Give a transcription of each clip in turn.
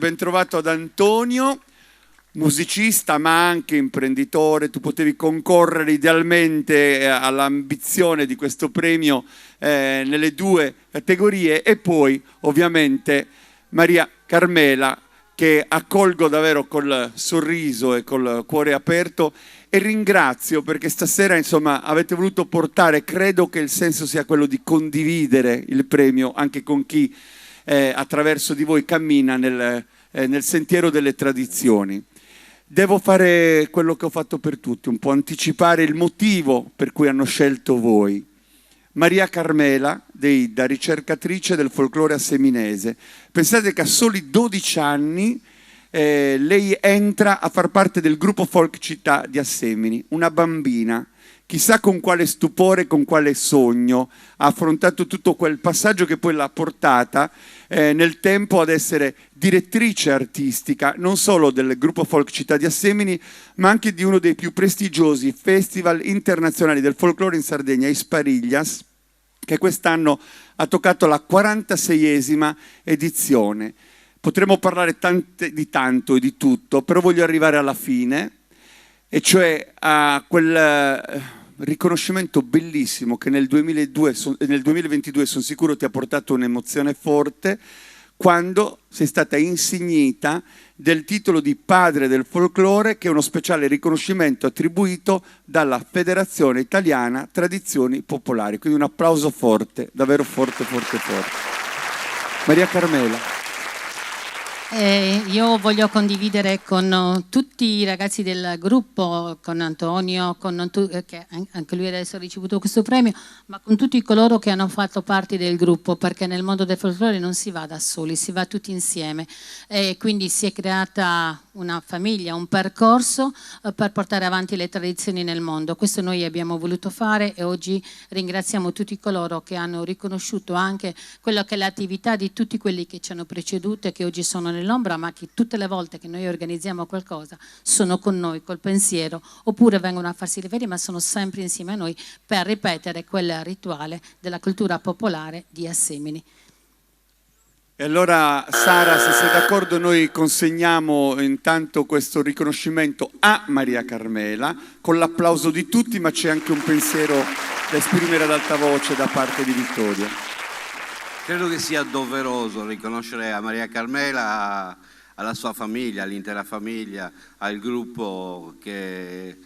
ben trovato ad Antonio, musicista ma anche imprenditore. Tu potevi concorrere idealmente all'ambizione di questo premio nelle due categorie, e poi ovviamente Maria Carmela, che accolgo davvero col sorriso e col cuore aperto, e ringrazio perché stasera insomma avete voluto portare, credo che il senso sia quello di condividere il premio anche con chi attraverso di voi cammina nel sentiero delle tradizioni. Devo fare quello che ho fatto per tutti, un po' anticipare il motivo per cui hanno scelto voi. Maria Carmela, da ricercatrice del folklore asseminese. Pensate che a soli 12 anni lei entra a far parte del gruppo Folk Città di Assemini, una bambina. Chissà con quale stupore, con quale sogno ha affrontato tutto quel passaggio che poi l'ha portata nel tempo ad essere direttrice artistica non solo del gruppo Folk Città di Assemini, ma anche di uno dei più prestigiosi festival internazionali del folklore in Sardegna, Isparillas, che quest'anno ha toccato la 46esima edizione. Potremmo parlare di tanto e di tutto, però voglio arrivare alla fine, e cioè a quel riconoscimento bellissimo che nel 2022 sono sicuro ti ha portato un'emozione forte, quando sei stata insignita del titolo di padre del folklore, che è uno speciale riconoscimento attribuito dalla Federazione Italiana Tradizioni Popolari. Quindi un applauso forte, davvero forte, forte, forte. Maria Carmela. Io voglio condividere con tutti i ragazzi del gruppo, con Antonio, che anche lui adesso ha ricevuto questo premio, ma con tutti coloro che hanno fatto parte del gruppo, perché nel mondo del folklore non si va da soli, si va tutti insieme, e quindi si è creata una famiglia, un percorso per portare avanti le tradizioni nel mondo. Questo noi abbiamo voluto fare, e oggi ringraziamo tutti coloro che hanno riconosciuto anche quello che è l'attività di tutti quelli che ci hanno preceduto e che oggi sono nell'ombra, ma che tutte le volte che noi organizziamo qualcosa sono con noi col pensiero, oppure vengono a farsi le ferie, ma sono sempre insieme a noi per ripetere quel rituale della cultura popolare di Assemini. E allora Sara, se sei d'accordo, noi consegniamo intanto questo riconoscimento a Maria Carmela con l'applauso di tutti, ma c'è anche un pensiero da esprimere ad alta voce da parte di Vittorio. Credo che sia doveroso riconoscere a Maria Carmela, alla sua famiglia, all'intera famiglia, al gruppo che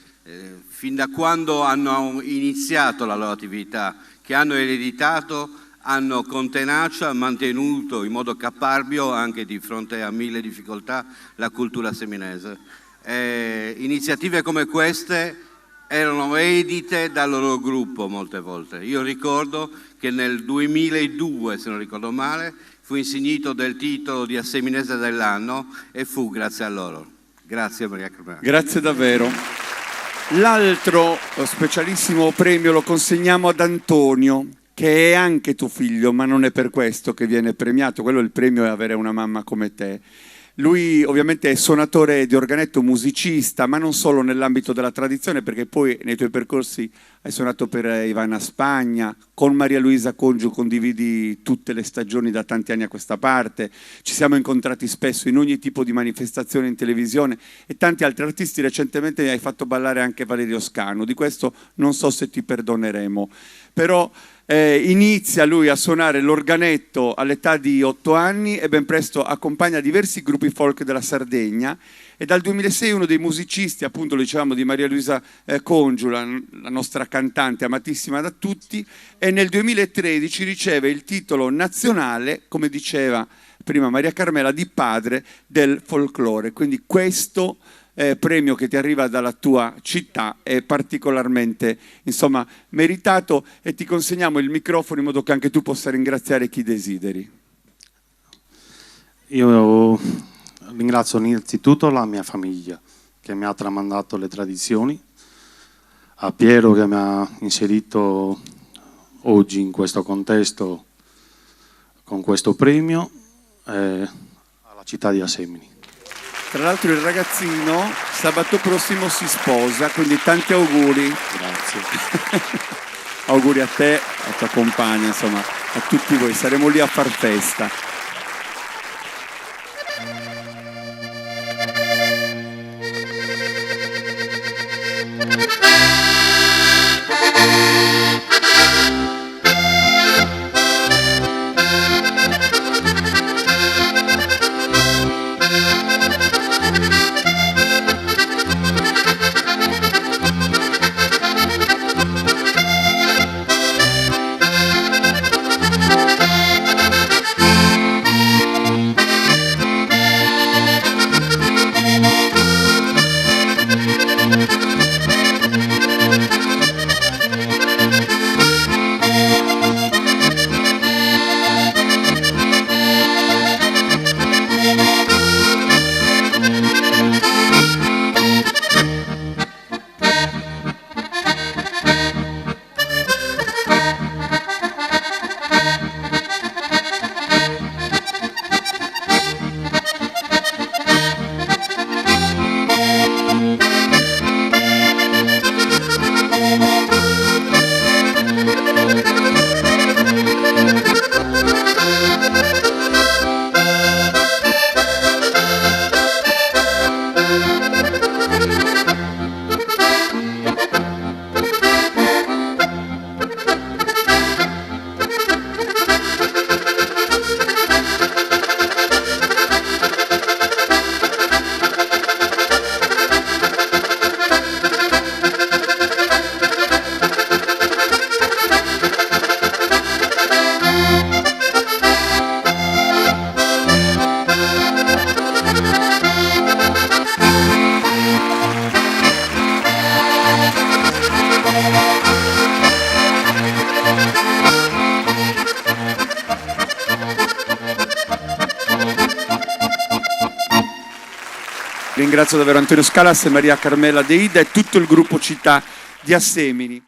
fin da quando hanno iniziato la loro attività, che hanno ereditato, hanno con tenacia mantenuto in modo caparbio, anche di fronte a mille difficoltà, la cultura seminese. Iniziative come queste erano edite dal loro gruppo molte volte. Io ricordo che nel 2002, se non ricordo male, fu insignito del titolo di Asseminese dell'anno, e fu grazie a loro. Grazie Maria Carmela. Grazie davvero. L'altro specialissimo premio lo consegniamo ad Antonio, che è anche tuo figlio, ma non è per questo che viene premiato. Quello, il premio è avere una mamma come te. Lui ovviamente è suonatore di organetto, musicista, ma non solo nell'ambito della tradizione, perché poi nei tuoi percorsi hai suonato per Ivana Spagna, con Maria Luisa Congiu condividi tutte le stagioni da tanti anni a questa parte, ci siamo incontrati spesso in ogni tipo di manifestazione in televisione, e tanti altri artisti. Recentemente mi hai fatto ballare anche Valerio Scanu, di questo non so se ti perdoneremo, però inizia lui a suonare l'organetto all'età di 8 anni e ben presto accompagna diversi gruppi folk della Sardegna, e dal 2006 è uno dei musicisti, appunto lo dicevamo, di Maria Luisa Congiu, la nostra cantante amatissima da tutti, e nel 2013 riceve il titolo nazionale, come diceva prima Maria Carmela, di padre del folklore. Quindi questo premio che ti arriva dalla tua città è particolarmente, insomma, meritato, e ti consegniamo il microfono in modo che anche tu possa ringraziare chi desideri. Io ringrazio innanzitutto la mia famiglia che mi ha tramandato le tradizioni, a Piero che mi ha inserito oggi in questo contesto con questo premio, e alla città di Assemini. Tra l'altro il ragazzino sabato prossimo si sposa, quindi tanti auguri. Grazie. Auguri a te, a tua compagna, insomma, a tutti voi. Saremo lì a far festa. Ringrazio davvero Antonio Scalas e Maria Carmela De Ida e tutto il gruppo Città di Assemini.